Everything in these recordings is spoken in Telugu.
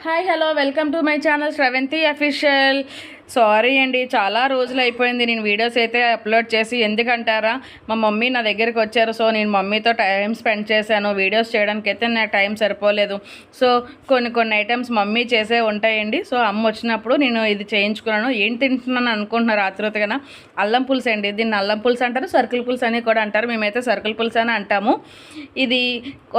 Hi hello welcome to my channel Sravanthi official. Sorry అండి, చాలా రోజులు అయిపోయింది నేను వీడియోస్ అయితే అప్లోడ్ చేసి. ఎందుకంటారా, మా మమ్మీ నా దగ్గరికి వచ్చారు. సో నేను మమ్మీతో టైం స్పెండ్ చేశాను. వీడియోస్ చేయడానికి అయితే నాకు టైం సరిపోలేదు. సో కొన్ని ఐటమ్స్ మమ్మీ చేసే ఉంటాయండి. సో అమ్మ వచ్చినప్పుడు నేను ఇది చేయించుకున్నాను. ఏం తింటున్నాను అనుకుంటున్నారు ఆతృతగా. అల్లం పులుసు అండి. దీన్ని అల్లం పులుసు అంటారు, సర్కిల్ పులుసు అని కూడా అంటారు. మేమైతే సర్కిల్ పులుసు అని అంటాము. ఇది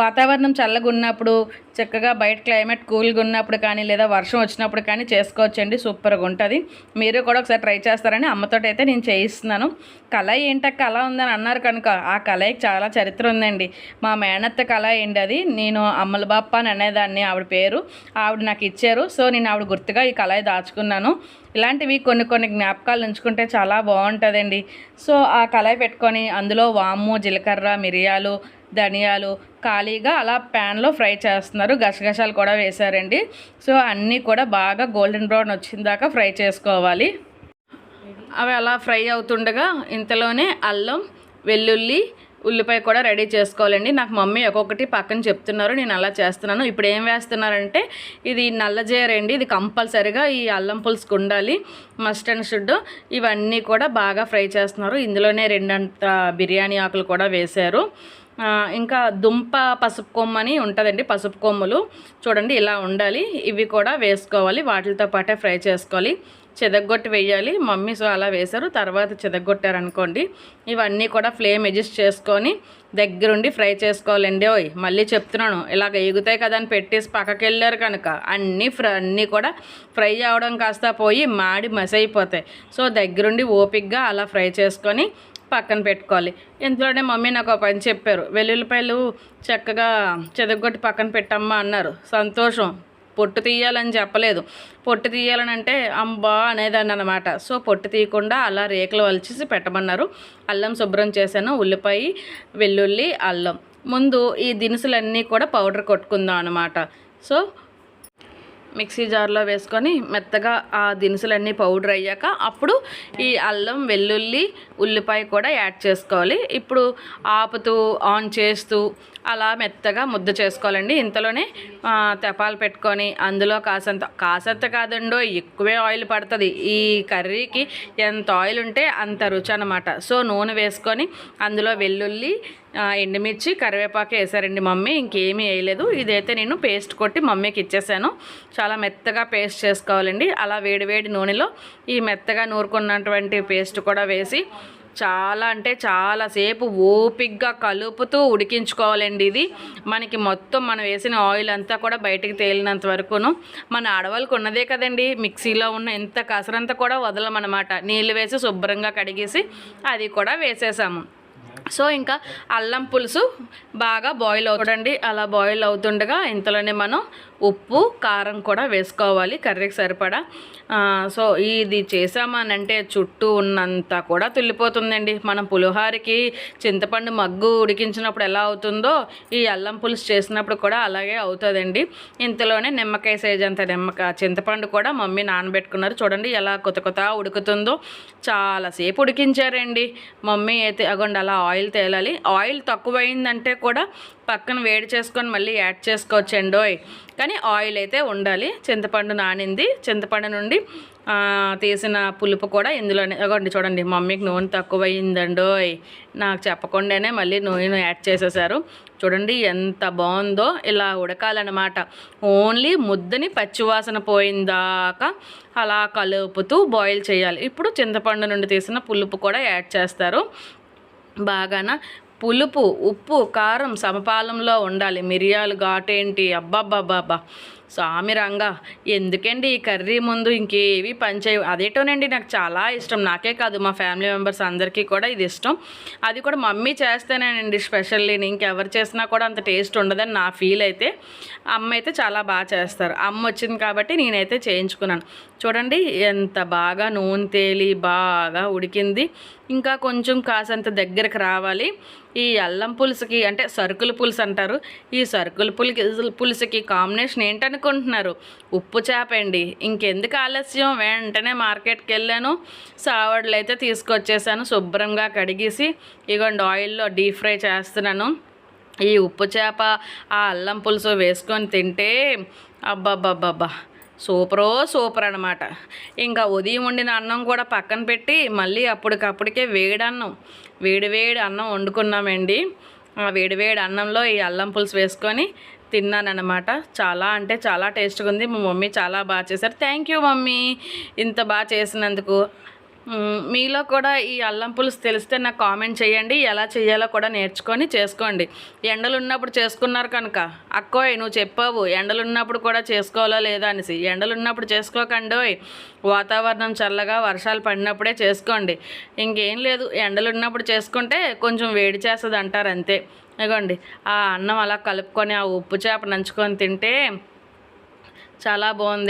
వాతావరణం చల్లగా ఉన్నప్పుడు, చక్కగా బయట క్లైమేట్ కూల్గా ఉన్నప్పుడు కానీ, లేదా వర్షం వచ్చినప్పుడు కానీ చేసుకోవచ్చండి. సూపర్గా ఉంటుంది. మీరు కూడా ఒకసారి ట్రై చేస్తారని అమ్మతో అయితే నేను చేయిస్తున్నాను. కళాయి ఏంటక్క అలా ఉందని అన్నారు కనుక, ఆ కళాయికి చాలా చరిత్ర ఉందండి. మా మేనత్త కళాయి ఏంటి అది. నేను అమ్మల బాప్ప అని అనేదాన్ని, ఆవిడ పేరు. ఆవిడ నాకు ఇచ్చారు. సో నేను ఆవిడ గుర్తుగా ఈ కళాయి దాచుకున్నాను. ఇలాంటివి కొన్ని జ్ఞాపకాలు ఉంచుకుంటే చాలా బాగుంటుందండి. సో ఆ కళాయి పెట్టుకొని అందులో వాము, జీలకర్ర, మిరియాలు, ధనియాలు ఖాళీగా అలా ప్యాన్లో ఫ్రై చేస్తున్నారు. గసగసాలు కూడా వేశారండి. సో అన్నీ కూడా బాగా గోల్డెన్ బ్రౌన్ వచ్చిందాకా ఫ్రై చేసుకోవాలి. అవి అలా ఫ్రై అవుతుండగా ఇంతలోనే అల్లం, వెల్లుల్లి, ఉల్లిపాయ కూడా రెడీ చేసుకోవాలండి. నాకు మమ్మీ ఒక్కొక్కటి పక్కన చెప్తున్నారు, నేను అలా చేస్తున్నాను. ఇప్పుడు ఏం వేస్తున్నారంటే, ఇది నల్లజీరండి. ఇది కంపల్సరిగా ఈ అల్లం పులుసుకు ఉండాలి, మస్ట్ అండ్ షుడ్. ఇవన్నీ కూడా బాగా ఫ్రై చేస్తున్నారు. ఇందులోనే 2 బిర్యానీ ఆకులు కూడా వేశారు. ఇంకా దుంప పసుపు కొమ్మని ఉంటుందండి, పసుపు కొమ్ములు చూడండి ఇలా ఉండాలి. ఇవి కూడా వేసుకోవాలి, వాటితో పాటే ఫ్రై చేసుకోవాలి. చెదగొట్టి వేయాలి మమ్మీ. సో అలా వేశారు, తర్వాత చెదగొట్టారనుకోండి. ఇవన్నీ కూడా ఫ్లేమ్ అడ్జస్ట్ చేసుకొని దగ్గరుండి ఫ్రై చేసుకోవాలండి. మళ్ళీ చెప్తున్నాను, ఇలాగ ఎగుతాయి కదా అని పెట్టేసి పక్కకి వెళ్ళారు కనుక అన్నీ కూడా ఫ్రై అవడం కాస్త పోయి మాడి మసైపోతాయి. సో దగ్గరుండి ఓపిక్గా అలా ఫ్రై చేసుకొని పక్కన పెట్టుకోవాలి. ఇందులోనే మమ్మీ నాకు ఒక పని చెప్పారు, వెల్లుల్లిపాయలు చక్కగా చెదగొట్టి పక్కన పెట్టమ్మా అన్నారు. సంతోషం. పొట్టు తీయాలని చెప్పలేదు. పొట్టు తీయాలని అంటే అంబా అనేదాన్ని అనమాట. సో పొట్టు తీయకుండా అలా రేకులు వలిచేసి పెట్టమన్నారు. అల్లం శుభ్రం చేశాను. ఉల్లిపాయ, వెల్లుల్లి, అల్లం. ముందు ఈ దినుసులన్నీ కూడా పౌడర్ కొట్టుకుందాం అనమాట. సో మిక్సీ జార్లో వేసుకొని మెత్తగా ఆ దినుసులన్నీ పౌడర్ అయ్యాక అప్పుడు ఈ అల్లం, వెల్లుల్లి, ఉల్లిపాయ కూడా యాడ్ చేసుకోవాలి. ఇప్పుడు ఆపుతూ ఆన్ చేస్తూ అలా మెత్తగా ముద్ద చేసుకోవాలండి. ఇంతలోనే తెపాలు పెట్టుకొని అందులో కాసంత కాదండో ఎక్కువే ఆయిల్ పడుతుంది. ఈ కర్రీకి ఎంత ఆయిల్ ఉంటే అంత రుచి అనమాట. సో నూనె వేసుకొని అందులో వెల్లుల్లి, ఎండుమిర్చి, కరివేపాకు వేసారండి మమ్మీ. ఇంకేమీ వేయలేదు. ఇదైతే నేను పేస్ట్ కొట్టి మమ్మీకి ఇచ్చేసాను. చాలా మెత్తగా పేస్ట్ చేసుకోవాలండి. అలా వేడివేడి నూనెలో ఈ మెత్తగా నూరుకున్నటువంటి పేస్ట్ కూడా వేసి చాలా అంటే చాలాసేపు ఓపిక్గా కలుపుతూ ఉడికించుకోవాలండి. ఇది మనకి మొత్తం మనం వేసిన ఆయిల్ అంతా కూడా బయటికి తేలినంత వరకును. మన ఆడవాళ్ళకు ఉన్నదే కదండి, మిక్సీలో ఉన్న ఎంత కసరంతా కూడా వదలమన్నమాట. నీళ్ళు వేసి శుభ్రంగా కడిగేసి అది కూడా వేసేసాము. సో ఇంకా అల్లం పులుసు బాగా బాయిల్ అవుతుందండి. అలా బాయిల్ అవుతుండగా ఇంతలోనే మనం ఉప్పు, కారం కూడా వేసుకోవాలి కర్రీకి సరిపడా. సో ఇది చేసామనంటే చుట్టూ ఉన్నంత కూడా తుల్లిపోతుందండి. మనం పులిహోరకి చింతపండు మగ్గు ఉడికించినప్పుడు ఎలా అవుతుందో ఈ అల్లం పులుసు చేసినప్పుడు కూడా అలాగే అవుతుందండి. ఇంతలోనే నిమ్మకాయ సైజ్ అంత చింతపండు కూడా మమ్మీ నానబెట్టుకున్నారు. చూడండి ఎలా కొత్త ఉడుకుతుందో. చాలాసేపు ఉడికించారండి మమ్మీ అయితే. అగోండి అలా ఆయిల్ తేలాలి. ఆయిల్ తక్కువైందంటే కూడా పక్కన వేడి చేసుకొని మళ్ళీ యాడ్ చేసుకోవచ్చండోయ్. కానీ ఆయిల్ అయితే ఉండాలి. చింతపండు నానింది. చింతపండు నుండి తీసిన పులుపు కూడా ఇందులోనే. అగోండి చూడండి మమ్మీకి నూనె తక్కువైందండోయ్. నాకు చెప్పకుండానే మళ్ళీ నూనె యాడ్ చేసేసారు. చూడండి ఎంత బాగుందో. ఇలా ఉడకాలన్నమాట. ఓన్లీ ముద్దని పచ్చివాసన పోయిందాకా అలా కలుపుతూ బాయిల్ చేయాలి. ఇప్పుడు చింతపండు నుండి తీసిన పులుపు కూడా యాడ్ చేస్తారు. బాగాన పులుపు, ఉప్పు, కారం సమపాలంలో ఉండాలి. మిరియాలు ఘాటేంటి, అబ్బాబ్బాబ్బా స్వామి రంగా. ఎందుకండి ఈ కర్రీ ముందు ఇంకేవి పనిచేయ. అదేటోనండి నాకు చాలా ఇష్టం. నాకే కాదు మా ఫ్యామిలీ మెంబర్స్ అందరికీ కూడా ఇది ఇష్టం. అది కూడా మమ్మీ చేస్తేనేనండి స్పెషల్లీ. ఇంకెవరు చేసినా కూడా అంత టేస్ట్ ఉండదని నా ఫీల్ అయితే. అమ్మ అయితే చాలా బాగా చేస్తారు. అమ్మ వచ్చింది కాబట్టి నేనైతే చేయించుకున్నాను. చూడండి ఎంత బాగా నూనె తేలి బాగా ఉడికింది. ఇంకా కొంచెం కాసంత దగ్గరకు రావాలి. ఈ అల్లం పులుసుకి అంటే సరుకుల పులుసు అంటారు. ఈ సరుకుల పులుసుకి కాంబినేషన్ ఏంటనుకుంటున్నారు? ఉప్పు చేప అండి. ఇంకెందుకు ఆలస్యం, వెంటనే మార్కెట్కి వెళ్ళాను. సావడ్లు అయితే తీసుకొచ్చేసాను. శుభ్రంగా కడిగేసి ఇగోండి ఆయిల్లో డీప్ ఫ్రై చేస్తున్నాను. ఈ ఉప్పు చేప ఆ అల్లం పులుసు వేసుకొని తింటే అబ్బబ్బబ్బబ్బా సూపర్ అనమాట. ఇంకా ఉదయం వండిన అన్నం కూడా పక్కన పెట్టి మళ్ళీ అప్పటికప్పటికే వేడి అన్నం వండుకున్నామండి. ఆ వేడి అన్నంలో ఈ అల్లం పులుసు వేసుకొని తిన్నానమాట. చాలా అంటే చాలా టేస్ట్గా ఉంది. మా మమ్మీ చాలా బాగా చేశారు. థ్యాంక్ యూ మమ్మీ ఇంత బాగా చేసినందుకు. మీలో కూడా ఈ అల్లం పులుసు తెలిస్తే నాకు కామెంట్ చేయండి. ఎలా చేయాలో కూడా నేర్చుకొని చేసుకోండి. ఎండలు ఉన్నప్పుడు చేసుకున్నారు కనుక అక్కోయ్ నువ్వు చెప్పావు ఎండలు ఉన్నప్పుడు కూడా చేసుకోవాలా లేదా అనేసి. ఎండలు ఉన్నప్పుడు చేసుకోకండోయ్, వాతావరణం చల్లగా వర్షాలు పడినప్పుడే చేసుకోండి. ఇంకేం లేదు, ఎండలు ఉన్నప్పుడు చేసుకుంటే కొంచెం వేడి చేస్తుంది అంటారు అంతే. ఇదిగోండి ఆ అన్నం అలా కలుపుకొని ఆ ఉప్పు చేప నంచుకొని తింటే చాలా బాగుంది.